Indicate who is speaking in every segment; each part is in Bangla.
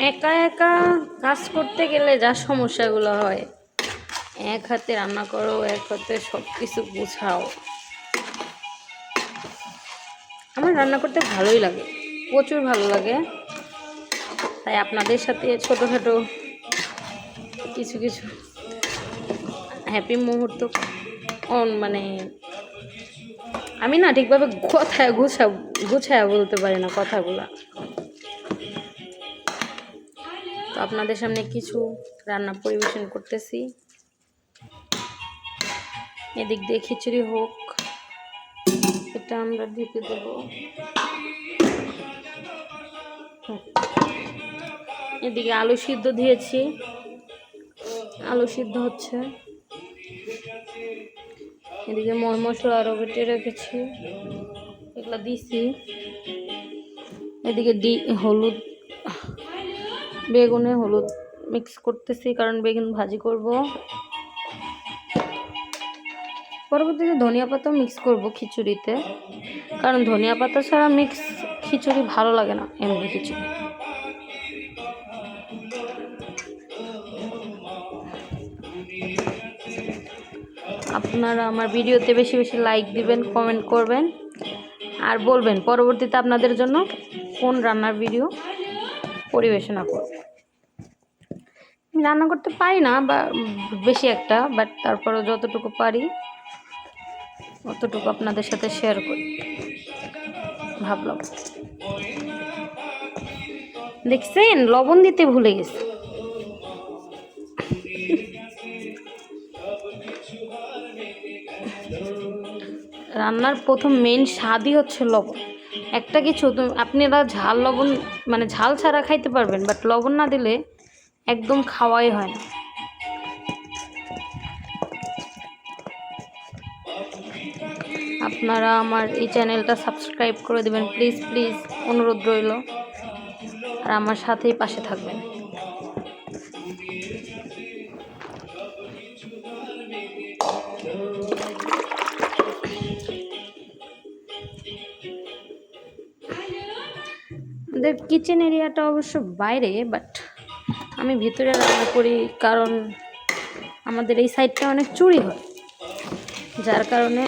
Speaker 1: একা একা কাজ করতে গেলে যা সমস্যাগুলো হয়, এক হাতে রান্না করো, এক হাতে সব কিছু গুছাও। আমার রান্না করতে ভালোই লাগে, প্রচুর ভালো লাগে। তাই আপনাদের সাথে ছোটোখাটো কিছু কিছু হ্যাপি মুহূর্ত মানে আমি না ঠিকভাবে কথায় গুছায়া বলতে পারি না কথাগুলা। তো আপনাদের সামনে কিছু রান্না পরিবেশন করতেছি। এদিক দিয়ে খিচুড়ি হোক, এটা আমরা ঢেকে দেবো। এদিকে আলু সিদ্ধ দিয়েছি, আলু সিদ্ধ হচ্ছে। এদিকে মশলা আরও বেটে রেখেছি, এগুলো দিছি। এদিকে হলুদ, বেগুনে হলুদ মিক্স করতেছি, কারণ বেগুন ভাজি করব। পরবর্তীতে ধনিয়া পাতাও মিক্স করব খিচুড়িতে, কারণ ধনিয়া পাতা ছাড়া মিক্স খিচুড়ি ভালো লাগে না এমনি খিচুড়ি। আপনারা আমার ভিডিওতে বেশি বেশি লাইক দিবেন, কমেন্ট করবেন, আর বলবেন পরবর্তীতে আপনাদের জন্য কোন রান্নার ভিডিও পরিবেশনা করব। আমি রান্না করতে পারি না বা বেশি একটা, বাট তারপরেও যতটুকু পারি অতটুকু আপনাদের সাথে শেয়ার করি ভাবলাম। দেখছেন, লবণ দিতে ভুলে গেছি। রান্নার প্রথম মেইন স্বাদই হচ্ছে লবণ। একটা কিছু আপনারা ঝাল লবণ মানে ঝাল ছাড়া খাইতে পারবেন, বাট লবণ না দিলে একদম খাওয়াই হয় না। আপনারা আমার এই চ্যানেলটা সাবস্ক্রাইব করে দেবেন প্লিজ প্লিজ, অনুরোধ রইল। আর আমার সাথেই পাশে থাকবেন। আমাদের কিচেন এরিয়াটা অবশ্য বাইরে, বাট আমি ভিতরে রান্না করি, কারণ আমাদের এই সাইডটা অনেক চুরি হয়, যার কারণে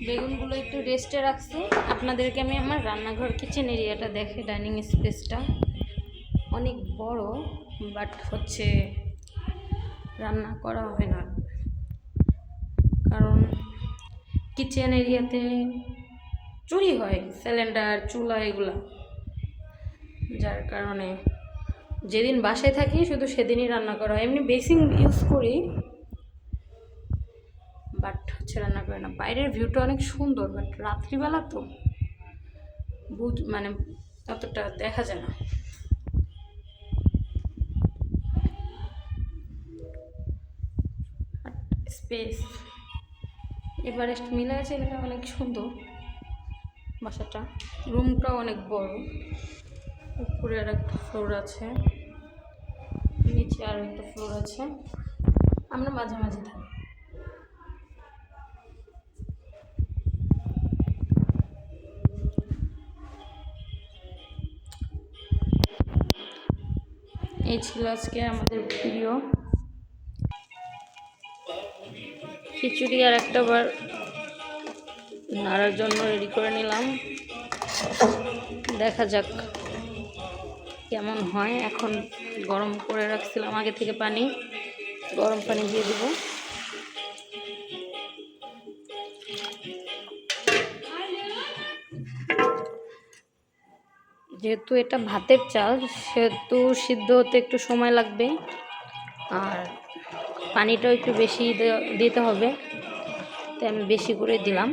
Speaker 1: বেগুনগুলো একটু রেস্টে রাখছি। আপনাদেরকে আমি আমার রান্নাঘর কিচেন এরিয়াটা দেখে, ডাইনিং স্পেসটা অনেক বড়, বাট হচ্ছে রান্না করা হয় না, কারণ কিচেন এরিয়াতে চুরি হয় সিলিন্ডার, চুলা, এগুলা। যার কারণে যেদিন বাসায় থাকি শুধু সেদিনই রান্না করা হয়। এমনি বেসিং ইউজ করি, বাট হচ্ছে রান্না করে না। বাইরের ভিউটা অনেক সুন্দর, বাট রাত্রিবেলা তো মানে অতটা দেখা যায় না। স্পেস এভারেস্ট মিলে আছে, এটা অনেক সুন্দর বাসাটা। রুমটাও অনেক বড়, উপরে আর একটা ফ্লোর আছে, নিচে আর একটা ফ্লোর আছে, আমরা মাঝামাঝি থাকি। এই ছিল আজকে আমাদের ভিডিও। খিচুড়ি আর একটা বার নাড়ার জন্য রেডি করে নিলাম, দেখা যাক কেমন হয়। এখন গরম করে রাখছিলাম আগে থেকে পানি, গরম পানি দিয়ে দিব। যেহেতু এটা ভাতের চাল, সেহেতু সিদ্ধ হতে একটু সময় লাগবে। আর পানিটাও একটু বেশি দিতে হবে, তাই আমি বেশি করে দিলাম।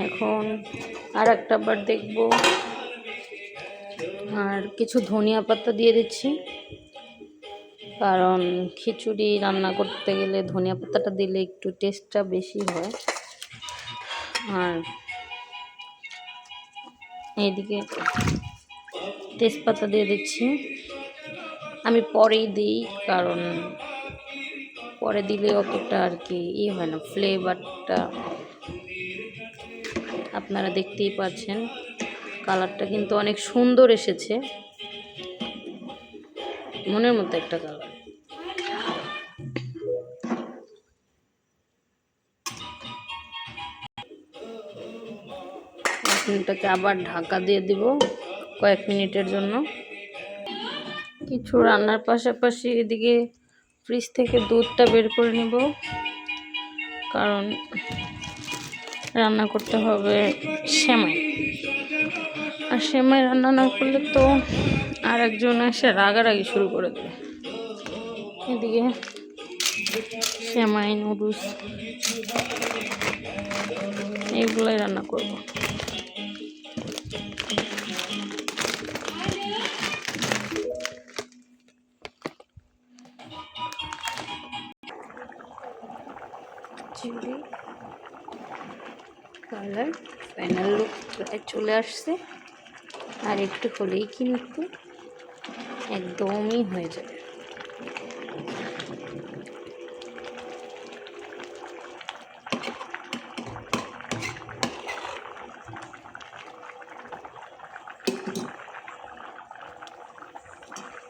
Speaker 1: এখন আর একটা বার দেখব, আর কিছু ধনিয়া পাতা দিয়ে দিচ্ছি, কারণ খিচুড়ি রান্না করতে গেলে ধনিয়া পাতাটা দিলে একটু টেস্টটা বেশি হয়। আর এইদিকে তেজপাতা দিয়ে দিচ্ছি, আমি পরেই দিই, কারণ পরে দিলে অতটা আর কি হয় না, ফ্লেভারটা আপনারা দেখতেই পাচ্ছেন। কালারটা কিন্তু অনেক সুন্দর এসেছে, মনের মতো একটা কালার। এটাকে আবার ঢাকা দিয়ে দিব কয়েক মিনিটের জন্য। কিছু রান্নার পাশাপাশি এদিকে ফ্রিজ থেকে দুধটা বের করে নেব, কারণ রান্না করতে হবে সেমাই। আর সেমাই রান্না না করলে তো আর একজন এসে রাগারাগি শুরু করে দেবে। এদিকে সেমাই, নুডলস এগুলোই রান্না করব। চিলি কালার ফাইনাল লুক প্রায় চলে আসছে, আর একটু হলেই কিন্তু একদমই হয়ে যাবে।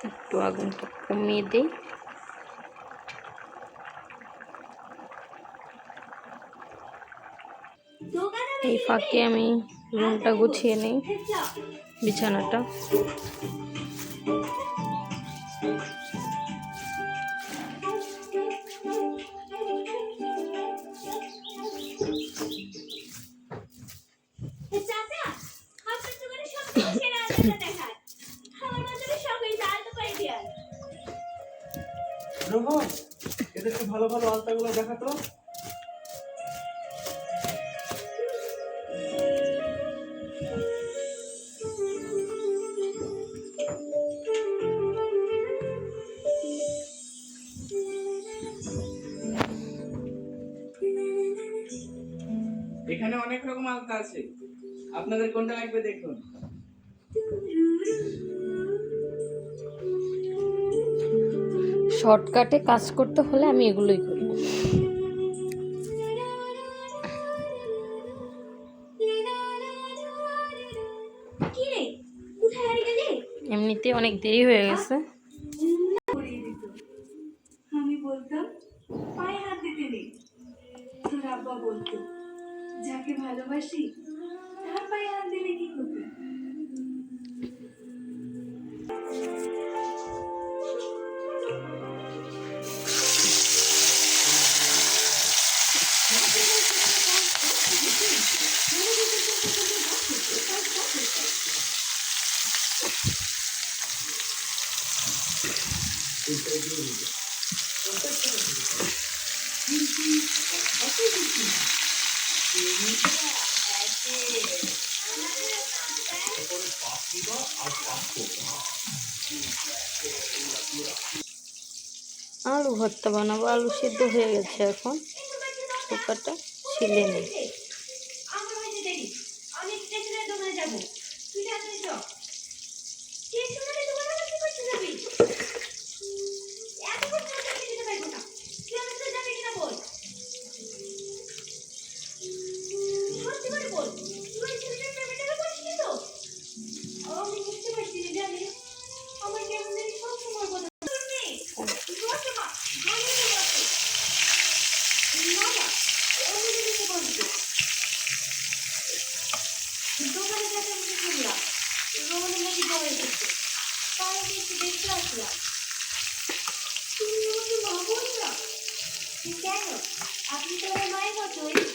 Speaker 1: একটু আগুনটা কমিয়ে দিই। এই ফাঁকে আমি রুমটা গুছিয়ে নিই, বিছানাটা।
Speaker 2: এদেরকে ভালো ভালো আলতাগুলো দেখাতো। এখানে অনেক রকম আলতা আছে, আপনাদের কোনটা লাগবে দেখুন।
Speaker 1: শর্টকাটে কাজ করতে হলে আমি এগুলোই করি। এমনিতে অনেক দেরি হয়ে গেছে।
Speaker 3: আমি বলতাম পায়ে হাত দিতে নেই, তোর আব্বা বলতো যাকে ভালোবাসি তার পায়ে হাত দিলে কি করবে।
Speaker 1: আলু ভর্তা বানাবো, আলু সিদ্ধ হয়ে গেছে, এখন কুকারটা ছিলে নিই।
Speaker 3: কেন? আপনি তো আমার মায়ের মতোই।